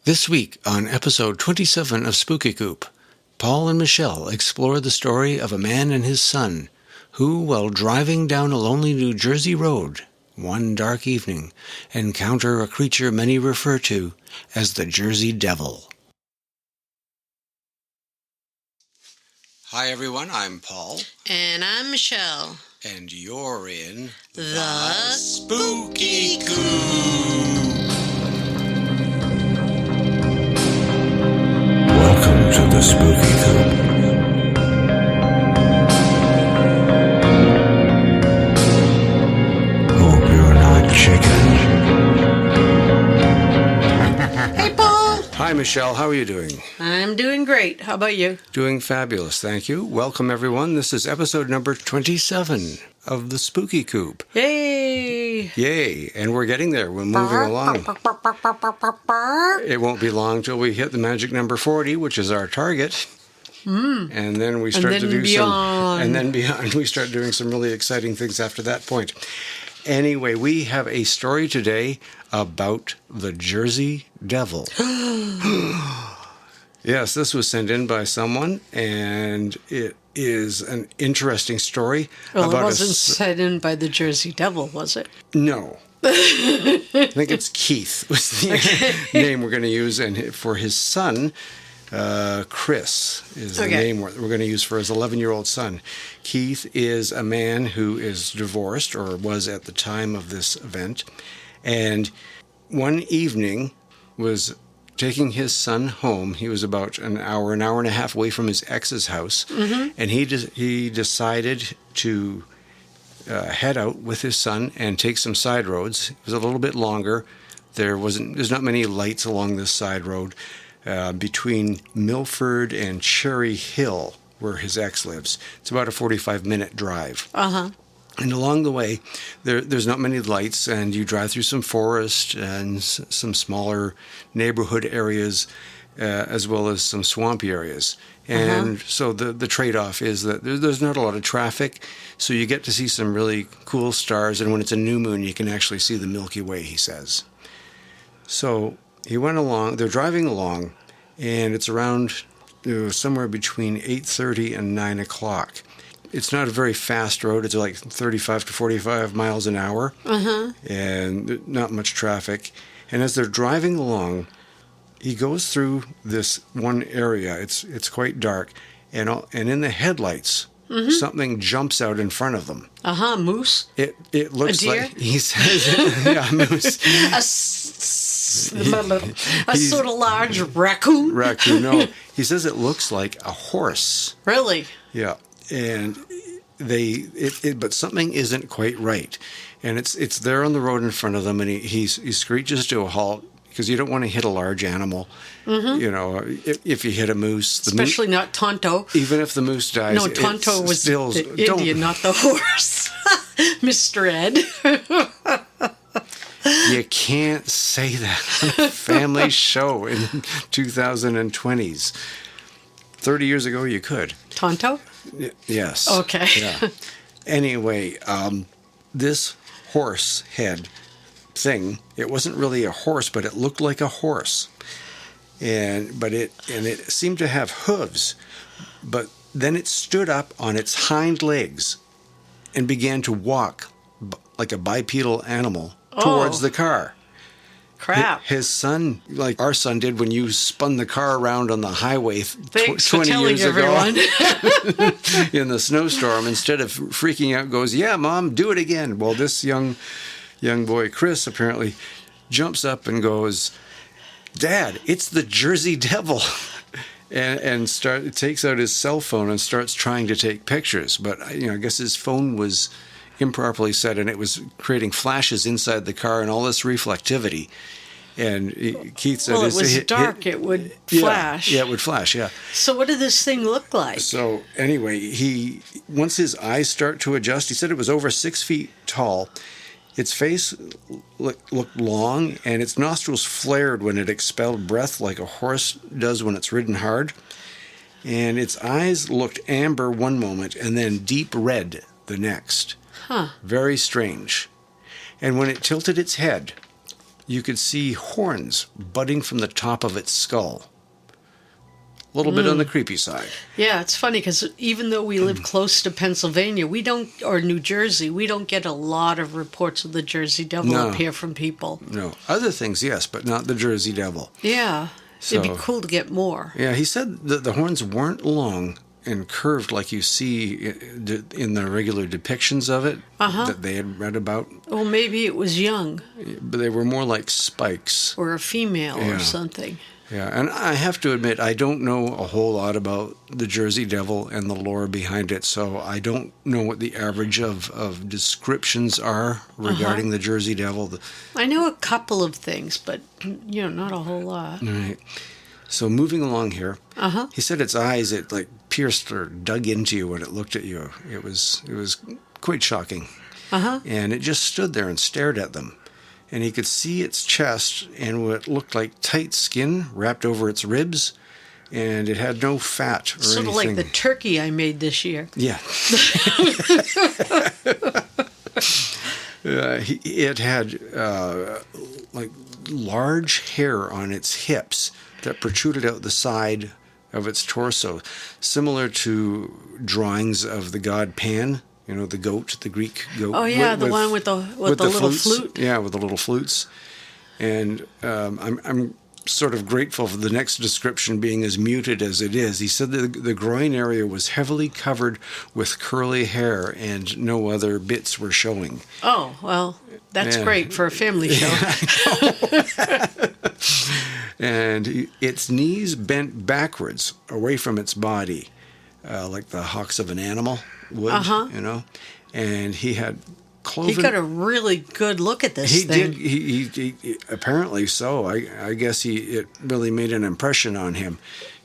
This week on episode 27 of Spooky Coop, Paul and Michelle explore the story of a man and his son who, while driving down a lonely New Jersey road one dark evening, encounter a creature many refer to as the Jersey Devil. Hi everyone, I'm Paul. And I'm Michelle. And you're in The Spooky Coop. Welcome to the Spooky Coop. Hope you're not chicken. Hey, Paul. Hi Michelle, how are you doing? I'm doing great. How about you? Doing fabulous, thank you. Welcome everyone. This is episode number 27 of the Spooky Coop. Yay! Yay, and we're getting there. We're moving along. It won't be long till we hit the magic number 40, which is our target. And then we start to do beyond. and then beyond we start doing some really exciting things after that point. Anyway, we have a story today about the Jersey Devil. Yes, this was sent in by someone, and it is an interesting story. Well, about it wasn't sent in by the Jersey Devil, was it? No. I think it's Keith was the name we're going to use, and for his son, Chris is the name we're going to use for his 11-year-old son. Keith is a man who is divorced, or was at the time of this event, and one evening was taking his son home. He was about an hour and a half away from his ex's house, and he decided to head out with his son and take some side roads. It was a little bit longer. There's not many lights along this side road between Milford and Cherry Hill, where his ex lives. It's about a 45-minute drive. And along the way, there's not many lights, and you drive through some forest and some smaller neighborhood areas, as well as some swampy areas. And so the trade-off is that there's not a lot of traffic, so you get to see some really cool stars, and when it's a new moon, you can actually see the Milky Way, he says. So he went along, they're driving along, and it's around somewhere between 8:30 and 9 o'clock. It's not a very fast road. It's like 35 to 45 miles an hour, and not much traffic. And as they're driving along, he goes through this one area. It's quite dark, and in the headlights, something jumps out in front of them. Moose? It looks A deer? like, he says, yeah, moose. A sort of large raccoon? Raccoon, no. He says it looks like a horse. Really? Yeah. And but something isn't quite right, and it's there on the road in front of them, and he screeches to a halt because you don't want to hit a large animal. You know, if you hit a moose, Especially not Tonto. even if the moose dies, No, Tonto was still, the Indian, not the horse. Mr. Ed. You can't say that on a family show in 2020s. 30 years ago, you could. Tonto? Yes. Okay. Yeah. Anyway, this horse head thing, it wasn't really a horse, but it looked like a horse. And it seemed to have hooves, but then it stood up on its hind legs and began to walk like a bipedal animal towards the car. Crap. His son, like our son did when you spun the car around on the highway Thanks 20 for telling years everyone. ago in the snowstorm, instead of freaking out, goes, "Yeah, Mom, do it again." Well, this young boy, Chris, apparently jumps up and goes, "Dad, it's the Jersey Devil." and takes out his cell phone and starts trying to take pictures. But I guess his phone was improperly set, and it was creating flashes inside the car and all this reflectivity. And Keith said, Well, it was dark. It would flash. Yeah, it would flash, yeah. So what did this thing look like? So anyway, once his eyes start to adjust, he said it was over 6 feet tall. Its face looked long, and its nostrils flared when it expelled breath like a horse does when it's ridden hard. And its eyes looked amber one moment and then deep red the next. Very strange. And when it tilted its head, you could see horns budding from the top of its skull. A little bit on the creepy side. Yeah, it's funny because even though we live close to Pennsylvania, or New Jersey, we don't get a lot of reports of the Jersey Devil up here from people. No. Other things, yes, but not the Jersey Devil. Yeah. It'd be cool to get more. Yeah, he said that the horns weren't long and curved like you see in the regular depictions of it that they had read about. Well, maybe it was young. But they were more like spikes. Or a female or something. Yeah, and I have to admit, I don't know a whole lot about the Jersey Devil and the lore behind it, so I don't know what the average of descriptions are regarding the Jersey Devil. I know a couple of things, but, not a whole lot. Right. So moving along here, he said its eyes, it like pierced or dug into you when it looked at you. It was quite shocking. And it just stood there and stared at them. And he could see its chest and what looked like tight skin wrapped over its ribs, and it had no fat or anything. Sort of like the turkey I made this year. Yeah. It had like large hair on its hips that protruded out the side of its torso, similar to drawings of the god Pan. The goat, the Greek goat. Oh, yeah, the one with the little flute. Yeah, with the little flutes. And I'm sort of grateful for the next description being as muted as it is. He said that the groin area was heavily covered with curly hair and no other bits were showing. Oh, well, that's great for a family show. Yeah, and its knees bent backwards away from its body, like the hocks of an animal would, and he had cloven. He got a really good look at this thing. He apparently so. I guess it really made an impression on him.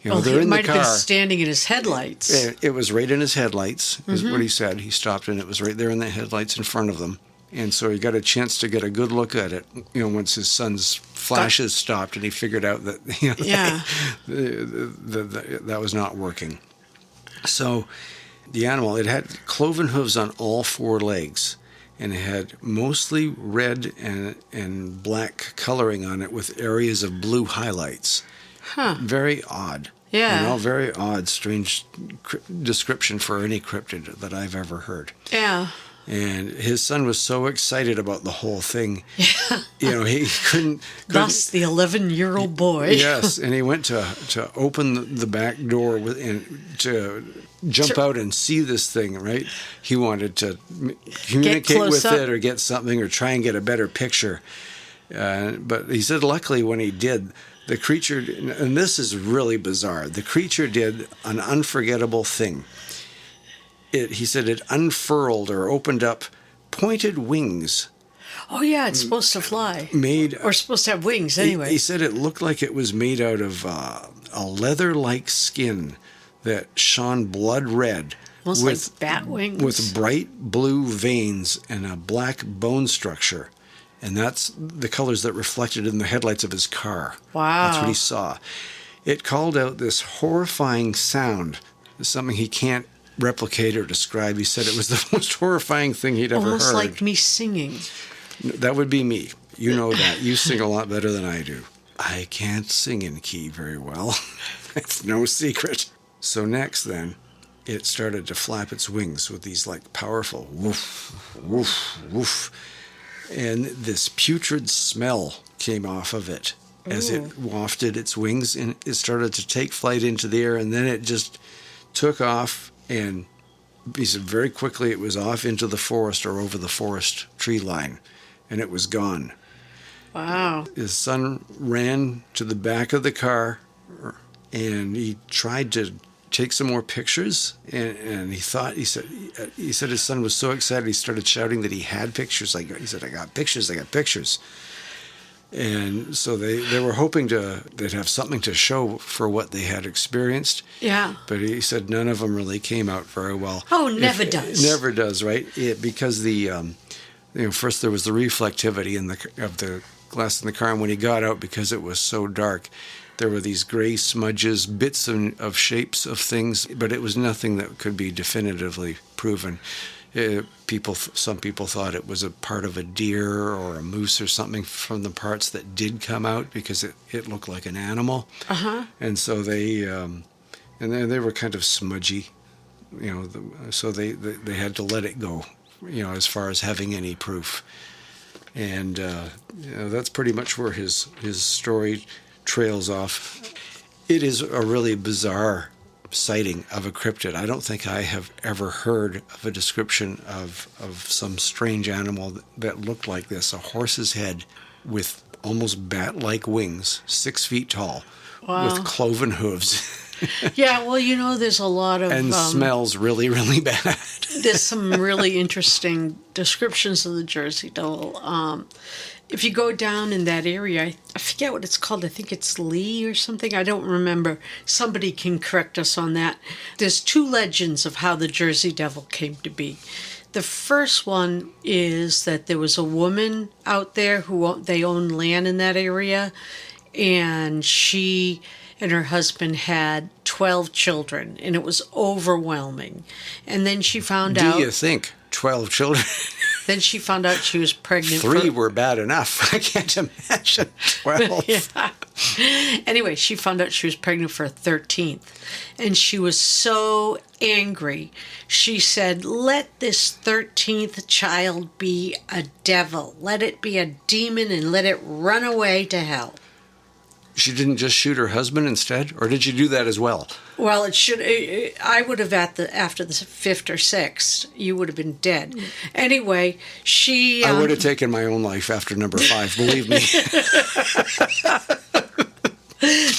Well, they're he in might the have car. been standing in his headlights. It was right in his headlights, is what he said. He stopped, and it was right there in the headlights in front of them. And so he got a chance to get a good look at it, once his son's flashes stopped, and he figured out that that was not working. So the animal, it had cloven hooves on all four legs, and it had mostly red and black coloring on it with areas of blue highlights. Very odd. Yeah. Very odd, strange description for any cryptid that I've ever heard. Yeah. And his son was so excited about the whole thing. Yeah. He couldn't. Thus, the 11-year-old boy. Yes, and he went to open the back door and to jump out and see this thing, right? He wanted to communicate with it or get something or try and get a better picture. But he said luckily when he did, the creature, and this is really bizarre, the creature did an unforgettable thing. He said it unfurled or opened up pointed wings. Oh, yeah, it's supposed to fly. Or supposed to have wings, anyway. He said it looked like it was made out of a leather-like skin that shone blood red. Almost like bat wings. With bright blue veins and a black bone structure. And that's the colors that reflected in the headlights of his car. Wow. That's what he saw. It called out this horrifying sound, something he can't replicate or describe. He said it was the most horrifying thing he'd ever heard. Almost like me singing. That would be me. You know that. You sing a lot better than I do. I can't sing in key very well. It's no secret. So next then, it started to flap its wings with these like powerful woof, woof, woof. And this putrid smell came off of it as it wafted its wings, and it started to take flight into the air, and then it just took off, and he said very quickly it was off into the forest or over the forest tree line, and it was gone. Wow. His son ran to the back of the car, and he tried to take some more pictures, and he said his son was so excited he started shouting that he had pictures. He said, I got pictures. And so they were hoping they'd have something to show for what they had experienced. Yeah. But he said none of them really came out very well. Oh, never does. Never does, right? Because first there was the reflectivity of the glass in the car, and when he got out, because it was so dark, there were these gray smudges, bits of shapes of things, but it was nothing that could be definitively proven. Some people thought it was a part of a deer or a moose or something from the parts that did come out because it looked like an animal. And so they were kind of smudgy, so they had to let it go, as far as having any proof. And that's pretty much where his story trails off. It is a really bizarre sighting of a cryptid. I don't think I have ever heard of a description of some strange animal that looked like this. A horse's head with almost bat-like wings, 6 feet tall, with cloven hooves. Yeah, well, there's a lot of... And smells really, really bad. There's some really interesting descriptions of the Jersey Devil. If you go down in that area, I forget what it's called. I think it's Lee or something. I don't remember. Somebody can correct us on that. There's 2 legends of how the Jersey Devil came to be. The first one is that there was a woman out there they owned land in that area, and she and her husband had 12 children, and it was overwhelming. And then she found out... Do you think 12 children? Then she found out she was pregnant. 3 were bad enough. I can't imagine 12. Yeah. Anyway, she found out she was pregnant for a 13th. And she was so angry. She said, let this 13th child be a devil. Let it be a demon and let it run away to hell. She didn't just shoot her husband instead? Or did she do that as well? Well, I would have after the 5th or 6th, you would have been dead. Anyway, she... I would have taken my own life after number 5, believe me.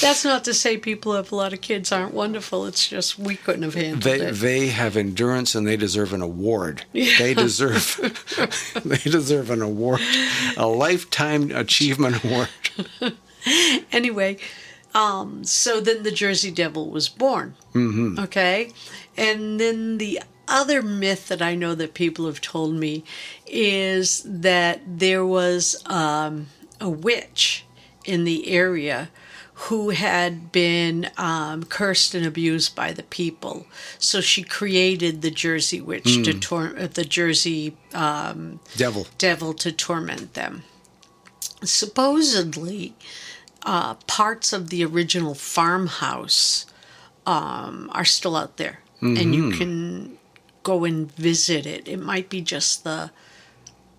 That's not to say people who have a lot of kids aren't wonderful. It's just we couldn't have handled it. They have endurance and they deserve an award. Yeah. They deserve an award, a lifetime achievement award. Anyway, so then the Jersey Devil was born. Mm-hmm. Okay? And then the other myth that I know that people have told me is that there was a witch in the area who had been cursed and abused by the people. So she created the Jersey witch, the Jersey devil to torment them. Supposedly, parts of the original farmhouse are still out there, and you can go and visit it. It might be just the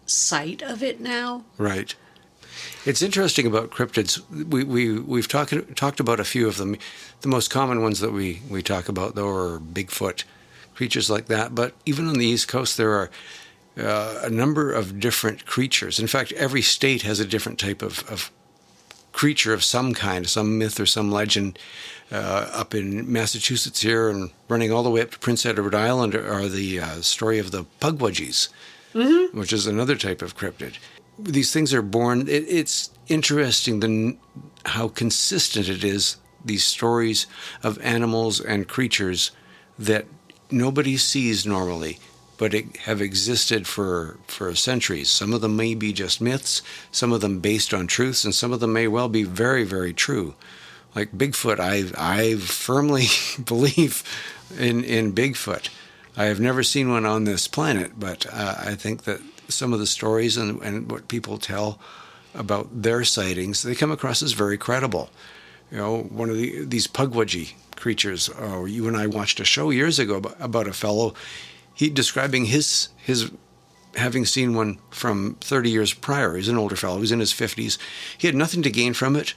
site of it now. Right. It's interesting about cryptids. We've talked about a few of them. The most common ones that we talk about, though, are Bigfoot, creatures like that. But even on the East Coast, there are a number of different creatures. In fact, every state has a different type of creature of some kind, some myth or some legend. Up in Massachusetts here and running all the way up to Prince Edward Island are the story of the Pugwudgies, which is another type of cryptid. These things are born. It's interesting how consistent it is, these stories of animals and creatures that nobody sees normally, but have existed for centuries. Some of them may be just myths, some of them based on truths, and some of them may well be very, very true. Like Bigfoot, I firmly believe in Bigfoot. I have never seen one on this planet, but I think that some of the stories and what people tell about their sightings, they come across as very credible. One of these Pugwudgie creatures, you and I watched a show years ago about a fellow, he describing his having seen one from 30 years prior. He's an older fellow. He was in his 50s. He had nothing to gain from it,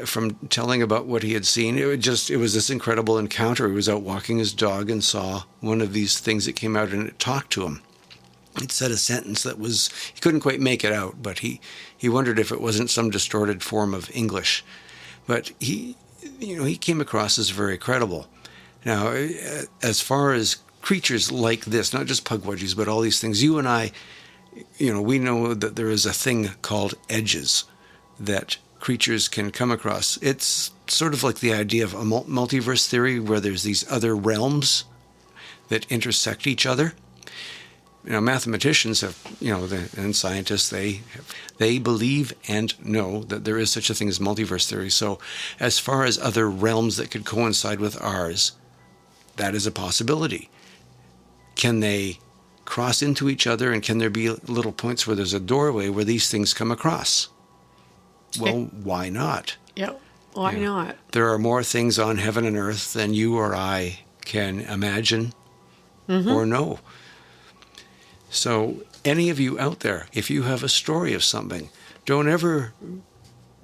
from telling about what he had seen. It was this incredible encounter. He was out walking his dog and saw one of these things that came out and it talked to him. It said a sentence that he couldn't quite make it out, but he wondered if it wasn't some distorted form of English. But he came across as very credible. Now, as far as creatures like this, not just Pugwudgies, but all these things, you and I, we know that there is a thing called edges that creatures can come across. It's sort of like the idea of a multiverse theory where there's these other realms that intersect each other. Mathematicians have, and scientists, they believe and know that there is such a thing as multiverse theory. So as far as other realms that could coincide with ours, that is a possibility. Can they cross into each other, and can there be little points where there's a doorway where these things come across? Well, why not? Yep. Why not? There are more things on heaven and earth than you or I can imagine or know. So any of you out there, if you have a story of something, don't ever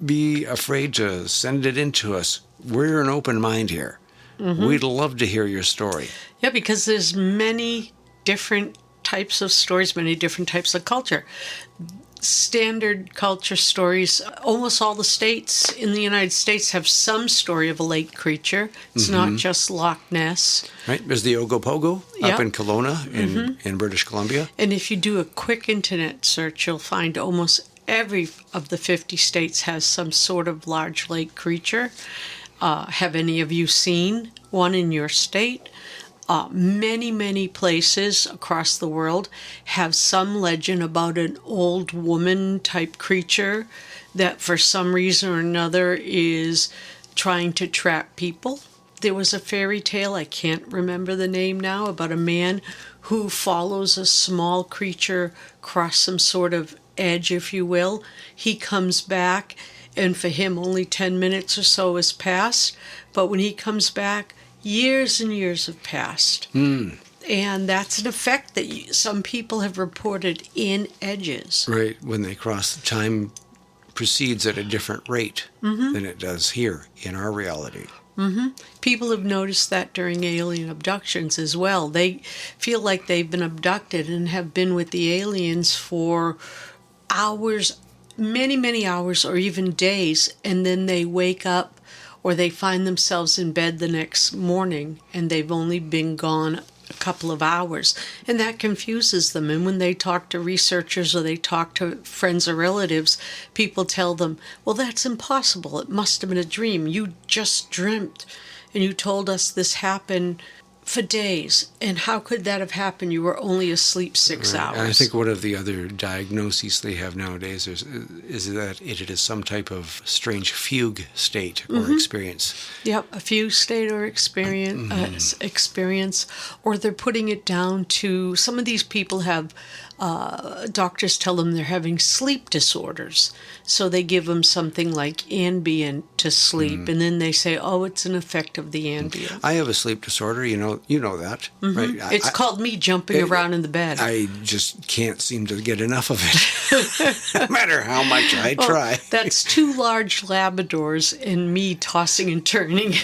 be afraid to send it in to us. We're an open mind here. We'd love to hear your story. Yeah, because there's many different types of stories, many different types of culture. Standard culture stories, almost all the states in the United States have some story of a lake creature. It's not just Loch Ness. Right? There's the Ogopogo up in Kelowna in British Columbia. And if you do a quick internet search, you'll find almost every of the 50 states has some sort of large lake creature. Have any of you seen one in your state? Many places across the world have some legend about an old woman type creature that for some reason or another is trying to trap people. There was a fairy tale, I can't remember the name now, about a man who follows a small creature across some sort of edge, if you will. He comes back, and for him only 10 minutes or so has passed, but when he comes back, years and years have passed. And that's an effect that some people have reported in edges. Right, when they cross, time proceeds at a different rate than it does here in our reality. People have noticed that during alien abductions as well. They feel like they've been abducted and have been with the aliens for hours, many hours, or even days, and then they wake up or they find themselves in bed the next morning and they've only been gone a couple of hours. And that confuses them. And when they talk to researchers or they talk to friends or relatives, people tell them, well, that's impossible. It must have been a dream. You just dreamt and you told us this happened for days. And how could that have happened? You were only asleep 6 hours. And I think one of the other diagnoses they have nowadays is that it is some type of strange fugue state or experience. Yep, a fugue state or experience, or they're putting it down to, some of these people have, doctors tell them they're having sleep disorders. So they give them something like Ambien to sleep, and then they say, oh, it's an effect of the Ambien. I have a sleep disorder, you know that, right? It's called me jumping around in the bed. I just can't seem to get enough of it, no matter how much I try. That's 2 large Labradors and me tossing and turning.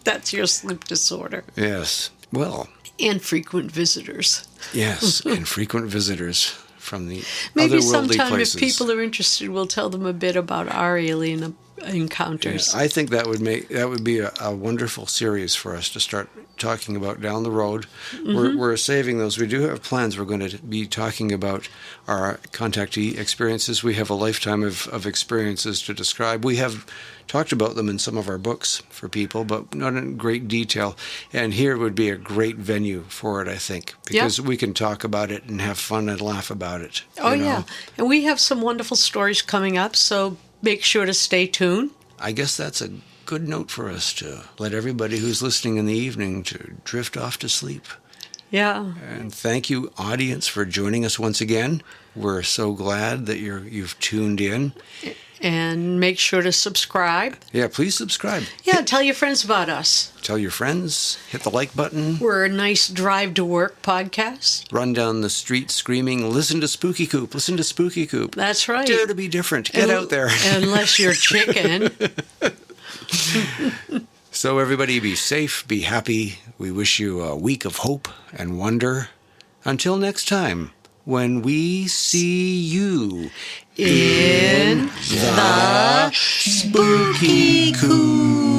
That's your sleep disorder. Yes, well. And frequent visitors. Yes, and frequent visitors from the Maybe otherworldly sometime places. if people are interested, we'll tell them a bit about our alien encounters. Yeah, I think that would be a wonderful series for us to start talking about down the road. We're saving those. We do have plans. We're going to be talking about our contactee experiences. We have a lifetime of experiences to describe. We have talked about them in some of our books for people, but not in great detail. And here would be a great venue for it, I think, because we can talk about it and have fun and laugh about it. Oh, yeah. And we have some wonderful stories coming up, so make sure to stay tuned. I guess that's a good note for us to let everybody who's listening in the evening to drift off to sleep. Yeah. And thank you, audience, for joining us once again. We're so glad that you've tuned in. And make sure to subscribe. Yeah, please subscribe. Yeah, tell your friends about us. Tell your friends. Hit the like button. We're a nice drive-to-work podcast. Run down the street screaming, listen to Spooky Coop, listen to Spooky Coop. That's right. Dare to be different. Get out there. Unless you're chicken. So everybody be safe, be happy. We wish you a week of hope and wonder. Until next time, when we see you in the Spooky Coop.